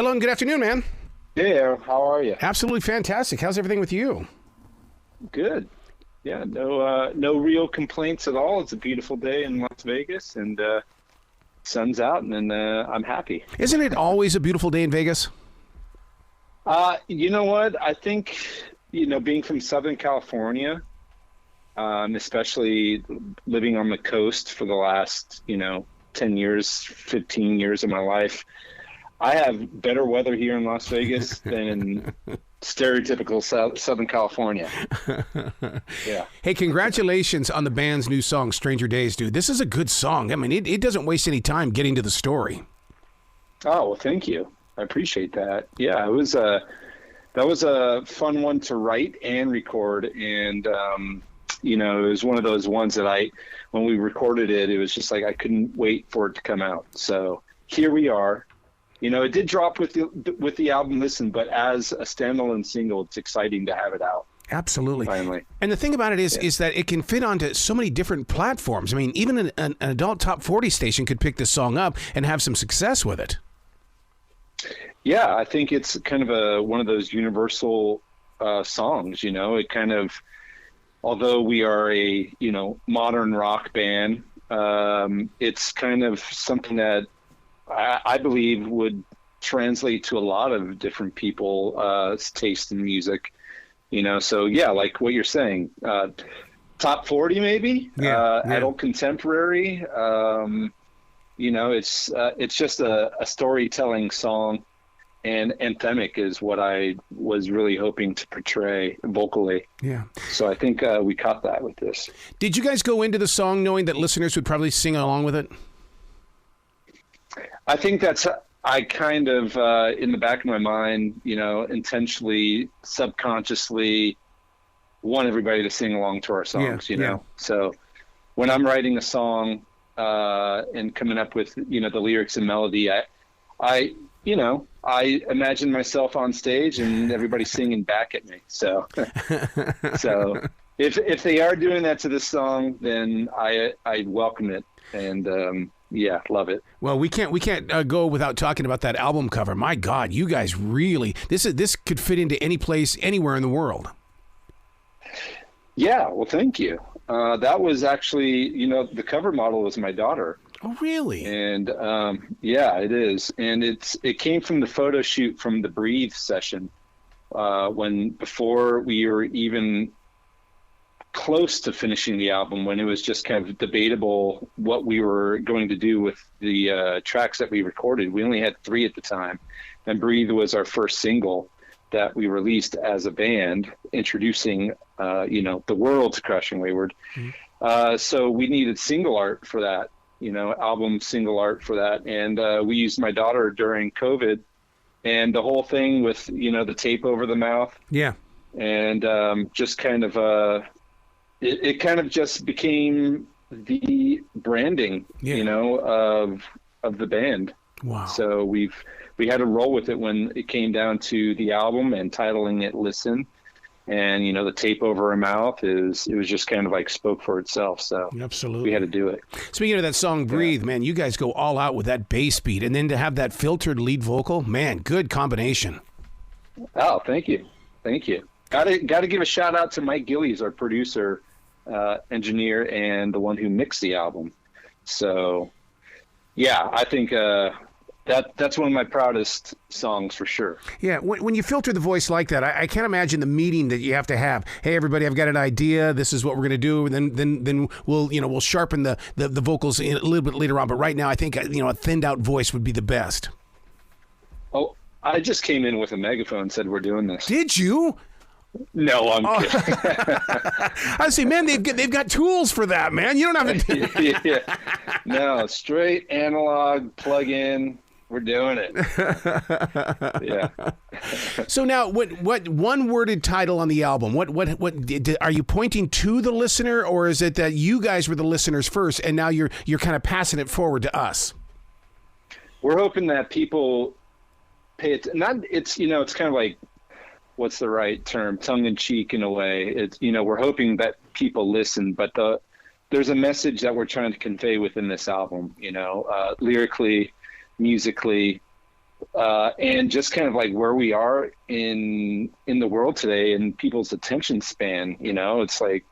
Dylan, good afternoon, man. Hey, Aaron, how are you? Absolutely fantastic. How's everything with you? Good. Yeah, no real complaints at all. It's a beautiful day in Las Vegas, and sun's out, and I'm happy. Isn't it always a beautiful day in Vegas? You know what? I think, being from Southern California, especially living on the coast for the last, 10 years, 15 years of my life, I have better weather here in Las Vegas than stereotypical Southern California. Yeah. Hey, congratulations on the band's new song, Stranger Days, dude. This is a good song. I mean, it doesn't waste any time getting to the story. Oh, well, thank you. I appreciate that. Yeah, it was that was a fun one to write and record. And, it was one of those ones that when we recorded it, it was just like I couldn't wait for it to come out. So here we are. It did drop with the album Listen, but as a standalone single, it's exciting to have it out. Absolutely. Finally. And the thing about it is that it can fit onto so many different platforms. I mean, even an adult top 40 station could pick this song up and have some success with it. Yeah, I think it's kind of one of those universal songs, It kind of, although we are a, modern rock band, it's kind of something that I believe would translate to a lot of different people's taste in music, So yeah, like what you're saying, top 40 maybe, adult contemporary. It's just a storytelling song, and anthemic is what I was really hoping to portray vocally. Yeah. So I think we caught that with this. Did you guys go into the song knowing that listeners would probably sing along with it? I think I kind of, in the back of my mind, intentionally, subconsciously want everybody to sing along to our songs, know? So when I'm writing a song and coming up with, the lyrics and melody, I imagine myself on stage and everybody singing back at me. So, if they are doing that to this song, then I welcome it. And, yeah, love it. Well, we can't go without talking about that album cover. My God, you guys really this could fit into any place, anywhere in the world. Yeah, well, thank you. That was actually, the cover model was my daughter. Oh, really? And yeah, it is, and it came from the photo shoot from the Breathe session, before we were even close to finishing the album, when it was just kind of debatable what we were going to do with the tracks that we recorded. We only had 3 at the time, and Breathe was our first single that we released as a band, introducing the world to Crushing Wayward. Mm-hmm. So we needed single art for that, album single art for that, and we used my daughter during COVID, and the whole thing with the tape over the mouth. Yeah. And just kind of it kind of just became the branding, of the band. Wow. So we had to roll with it when it came down to the album and titling it Listen. And, the tape over her mouth it was just kind of like spoke for itself. So absolutely, we had to do it. Speaking of that song, Breathe, man, you guys go all out with that bass beat. And then to have that filtered lead vocal, man, good combination. Oh, thank you. Thank you. Got to give a shout out to Mike Gillies, our producer, engineer, and the one who mixed the album. So yeah, I think that's one of my proudest songs for sure. Yeah, when you filter the voice like that, I can't imagine the meeting that you have to have. Hey, everybody, I've got an idea. This is what we're going to do, and then we'll sharpen the vocals a little bit later on. But right now, I think a thinned out voice would be the best. Oh, I just came in with a megaphone and said we're doing this. Did you? No, I'm kidding. I see, man. They've got tools for that, man. You don't have to. Yeah. No, straight analog plug in. We're doing it. Yeah. So now, what one-worded title on the album? What are you pointing to the listener, or is it that you guys were the listeners first, and now you're kind of passing it forward to us? We're hoping that people pay it. It's kind of like, what's the right term? Tongue in cheek in a way. It's we're hoping that people listen, but there's a message that we're trying to convey within this album. Lyrically, musically, and just kind of like where we are in the world today and people's attention span. You know, it's like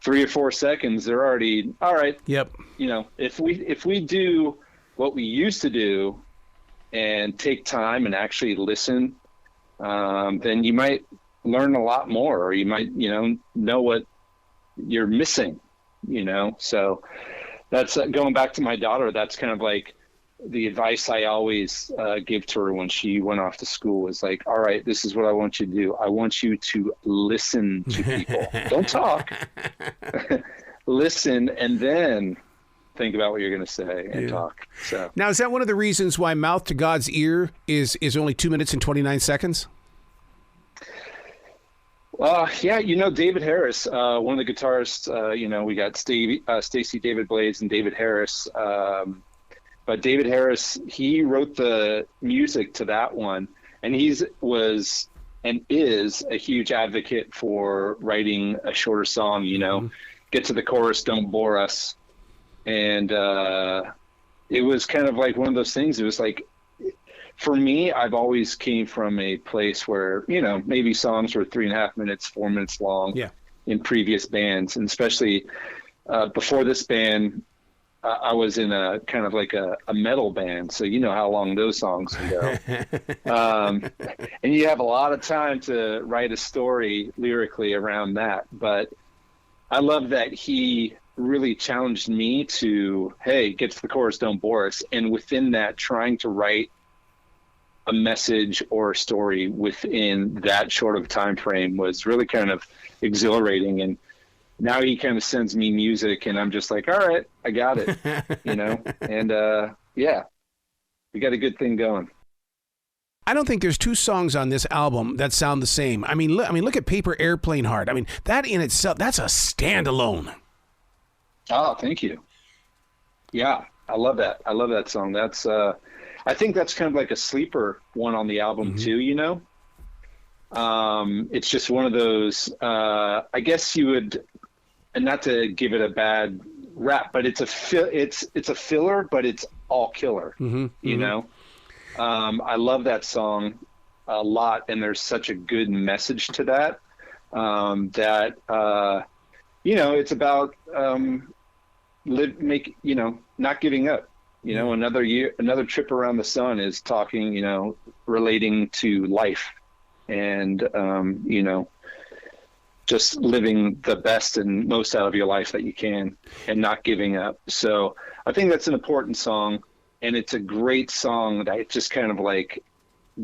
3 or 4 seconds, they're already all right. Yep. You know, if we do what we used to do and take time and actually listen, then you might learn a lot more, or you might, know what you're missing, So that's going back to my daughter. That's kind of like the advice I always give to her when she went off to school is like, all right, this is what I want you to do. I want you to listen to people. Don't talk. Listen, and then think about what you're going to say and talk. So now, is that one of the reasons why Mouth to God's Ear is only 2 minutes and 29 seconds? Yeah, David Harris, one of the guitarists, we got Stacey David Blades and David Harris. But David Harris, he wrote the music to that one, and was and is a huge advocate for writing a shorter song, get to the chorus, don't bore us. And it was kind of like one of those things. It was like, for me, I've always came from a place where, maybe songs were 3.5 minutes, 4 minutes long in previous bands. And especially before this band, I was in a kind of like a metal band. So you know how long those songs can go. And you have a lot of time to write a story lyrically around that. But I love that he really challenged me to, hey, get to the chorus, don't bore us. And within that, trying to write a message or a story within that short of time frame was really kind of exhilarating. And now he kind of sends me music and I'm just like, all right, I got it, and we got a good thing going. I don't think there's 2 songs on this album that sound the same. I mean, look at Paper Airplane Heart. I mean, that in itself, that's a standalone. Oh, thank you. Yeah, I love that. I love that song. That's, I think that's kind of like a sleeper one on the album too, It's just one of those, I guess you would, and not to give it a bad rap, but it's a filler, but it's all killer, I love that song a lot. And there's such a good message to that, it's about, not giving up. Another year, another trip around the sun is talking, relating to life and, just living the best and most out of your life that you can and not giving up. So I think that's an important song, and it's a great song that just kind of like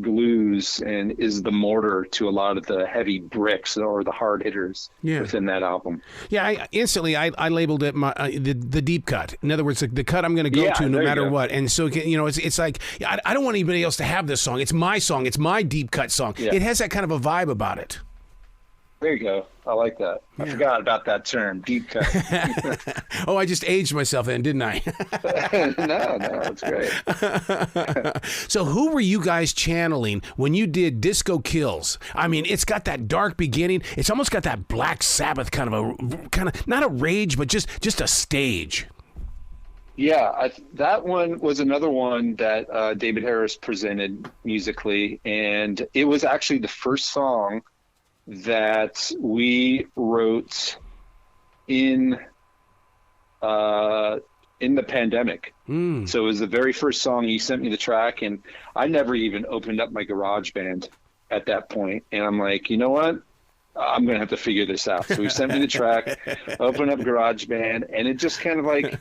glues and is the mortar to a lot of the heavy bricks or the hard hitters within that album. Yeah, I labeled it the deep cut. In other words, the cut I'm going to go to no matter what. And so, it's like, I don't want anybody else to have this song. It's my song. It's my deep cut song. Yeah. It has that kind of a vibe about it. There you go. I like that. I forgot about that term, deep cut. Oh, I just aged myself then, didn't I? No, it's great. So who were you guys channeling when you did Disco Kills? I mean, it's got that dark beginning. It's almost got that Black Sabbath kind of not a rage, but just a stage. Yeah, that one was another one that David Harris presented musically, and it was actually the first song that we wrote in the pandemic. So it was the very first song. He sent me the track, and I never even opened up my GarageBand at that point. And I'm like, you know what? I'm going to have to figure this out. So he sent me the track, opened up GarageBand, and it just kind of like,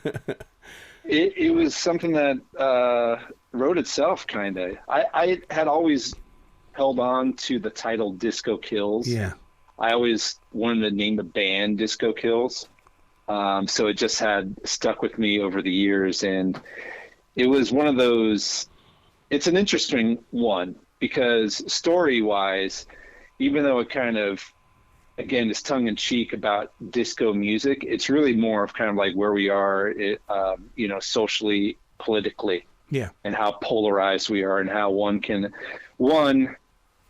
it was something that wrote itself, kind of. I had always held on to the title Disco Kills. Yeah. I always wanted to name the band Disco Kills. So it just had stuck with me over the years. And it was one of those, it's an interesting one because story-wise, even though it kind of, again, is tongue-in-cheek about disco music, it's really more of kind of like where we are, socially, politically. Yeah. And how polarized we are and how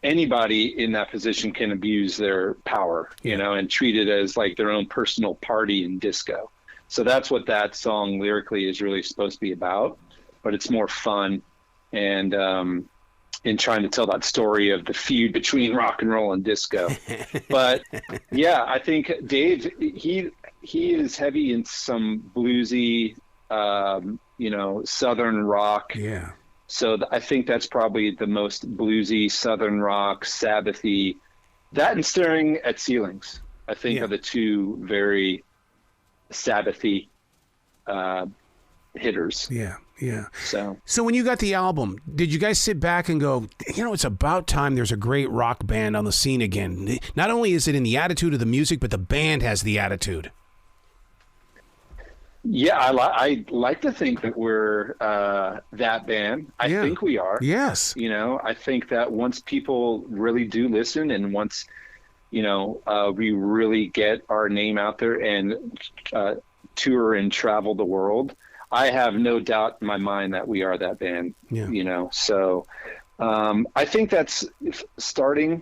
anybody in that position can abuse their power, and treat it as like their own personal party in disco. So that's what that song lyrically is really supposed to be about, but it's more fun. And in trying to tell that story of the feud between rock and roll and disco. But yeah, I think Dave, he is heavy in some bluesy, Southern rock. Yeah. So I think that's probably the most bluesy Southern rock, Sabbathy. That and Staring at Ceilings, I think, are the two very Sabbathy hitters. Yeah, yeah. So when you got the album, did you guys sit back and go, it's about time there's a great rock band on the scene again? Not only is it in the attitude of the music, but the band has the attitude. Yeah, I like to think that we're that band. I think we are. Yes. I think that once people really do listen, and once, we really get our name out there and tour and travel the world, I have no doubt in my mind that we are that band. Yeah. So I think that's starting.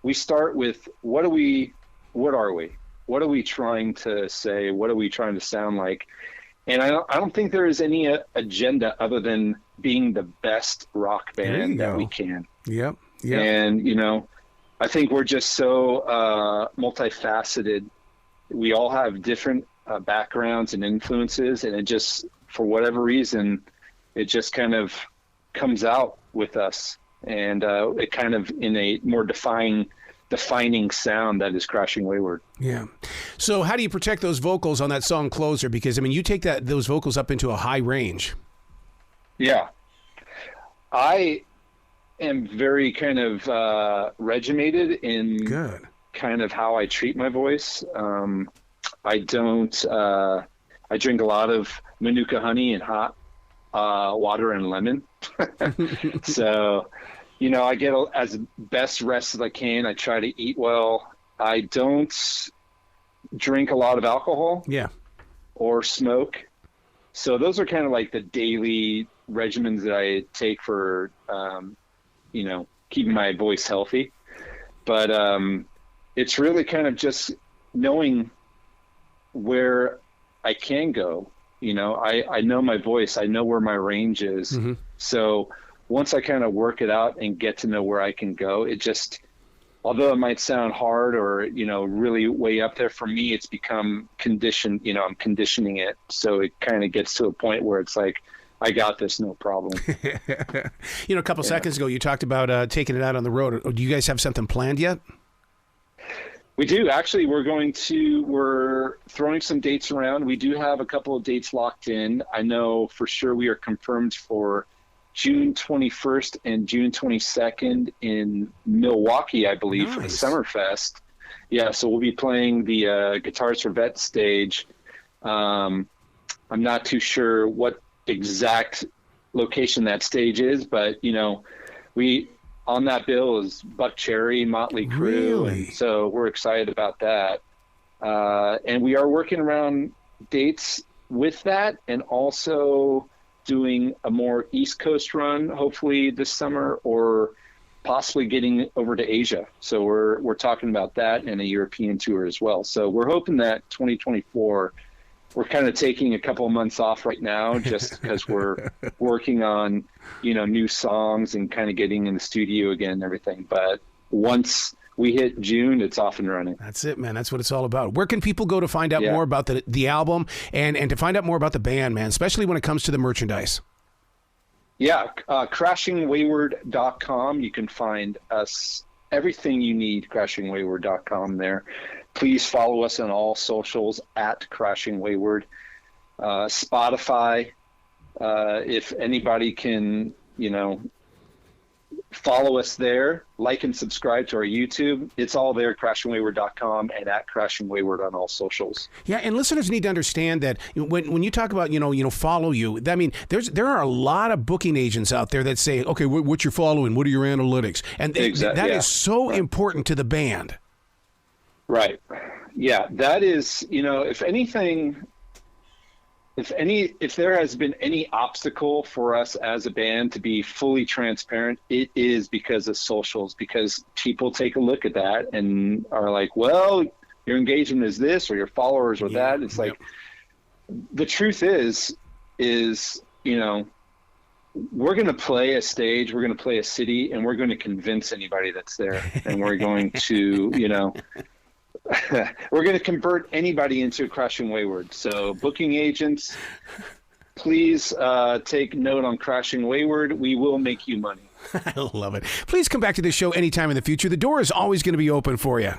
We start with what are we? What are we trying to say? What are we trying to sound like? And I don't think there is any agenda other than being the best rock band that we can. Yep. And, I think we're just so multifaceted. We all have different backgrounds and influences, and it just, for whatever reason, it just kind of comes out with us. And it kind of in a more defining sound that is Crashing Wayward. Yeah. So how do you protect those vocals on that song Closer? Because you take those vocals up into a high range. Yeah. I am very kind of regimented in kind of how I treat my voice. I don't I drink a lot of Manuka honey and hot water and lemon. So I get as best rest as I can. I try to eat well. I don't drink a lot of alcohol. Yeah. Or smoke. So those are kind of like the daily regimens that I take for, keeping my voice healthy. But it's really kind of just knowing where I can go. I know my voice. I know where my range is. Mm-hmm. So once I kind of work it out and get to know where I can go, it just, although it might sound hard or, really way up there, for me, it's become conditioned, I'm conditioning it. So it kind of gets to a point where it's like, I got this, no problem. A couple seconds ago, you talked about taking it out on the road. Do you guys have something planned yet? We do. Actually, we're throwing some dates around. We do have a couple of dates locked in. I know for sure we are confirmed for June 21st and June 22nd in Milwaukee, I believe, for the Summerfest. Yeah, so we'll be playing the Guitars for Vets stage. I'm not too sure what exact location that stage is, but, we on that bill is Buck Cherry, Mötley Crüe. Really? And so we're excited about that. And we are working around dates with that, and also doing a more East Coast run, hopefully this summer, or possibly getting over to Asia. So we're talking about that, and a European tour as well. So we're hoping that 2024, we're kind of taking a couple of months off right now, just because we're working on, new songs and kind of getting in the studio again and everything. But once we hit June, it's off and running. That's it, man. That's what it's all about. Where can people go to find out more about the album and to find out more about the band, man, especially when it comes to the merchandise? Yeah, crashingwayward.com. You can find us, everything you need, crashingwayward.com there. Please follow us on all socials at Crashing Wayward. Spotify, if anybody can, follow us there, like and subscribe to our YouTube. It's all there, crashingwayward.com and at Crashing Wayward on all socials. Yeah, and listeners need to understand that when you talk about, follow you, I mean, there are a lot of booking agents out there that say, okay, what you're following, what are your analytics? And that is so important to the band. Right. Yeah, that is, if anything, if there has been any obstacle for us as a band to be fully transparent, it is because of socials, because people take a look at that and are like, well, your engagement is this, or your followers or that. It's like, the truth is, we're going to play a stage, we're going to play a city, and we're going to convince anybody that's there. And we're going to, we're going to convert anybody into Crashing Wayward. So booking agents, please take note on Crashing Wayward. We will make you money. I love it. Please come back to this show anytime in the future. The door is always going to be open for you.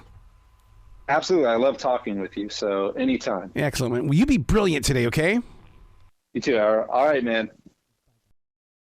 Absolutely. I love talking with you. So anytime. Excellent. Will you be brilliant today, okay? You too, Ira. All right, man.